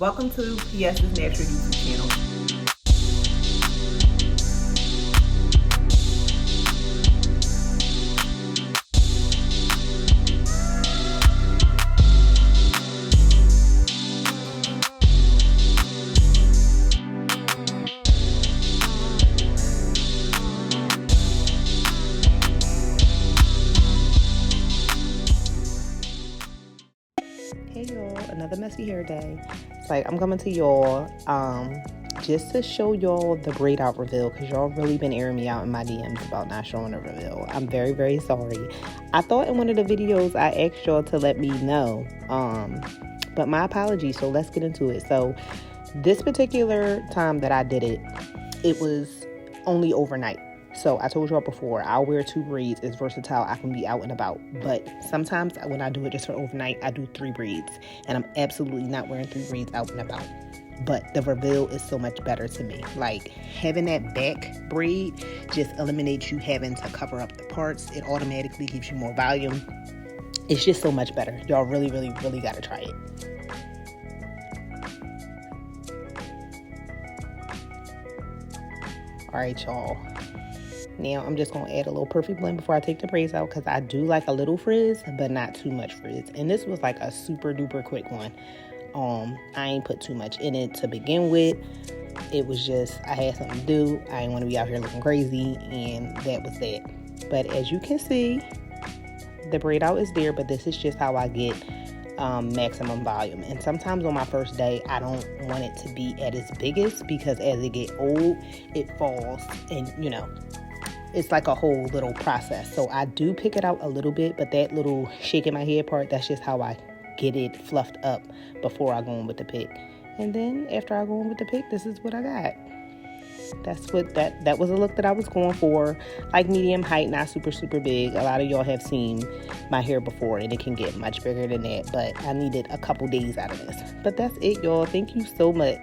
Welcome to PS's Natural YouTube channel. Hey y'all, another messy hair day. It's like I'm coming to y'all just to show y'all the braid out reveal, because y'all really been airing me out in my DMs about not showing the reveal. I'm very, very sorry. I thought in one of the videos I asked y'all to let me know, but my apologies. So let's get into it. So this particular time that I did it, it was only overnight. So I told y'all before, I'll wear 2 braids. It's versatile. I can be out and about. But sometimes when I do it just for overnight, I do 3 braids. And I'm absolutely not wearing 3 braids out and about. But the reveal is so much better to me. Like, having that back braid just eliminates you having to cover up the parts. It automatically gives you more volume. It's just so much better. Y'all really, really, really got to try it. All right, y'all. Now, I'm just going to add a little perfect blend before I take the braids out, because I do like a little frizz, but not too much frizz. And this was like a super duper quick one. I ain't put too much in it to begin with. It was just, I had something to do. I didn't want to be out here looking crazy, and that was that. But as you can see, the braid out is there, but this is just how I get maximum volume. And sometimes on my first day, I don't want it to be at its biggest, because as it get old, it falls, and it's like a whole little process. So I do pick it out a little bit, but that little shaking my head part, that's just how I get it fluffed up before I go in with the pick. And then after I go in with the pick, this is what I got. That's what that was a look that I was going for. Like medium height, not super, super big. A lot of y'all have seen my hair before, and it can get much bigger than that. But I needed a couple days out of this. But that's it, y'all. Thank you so much.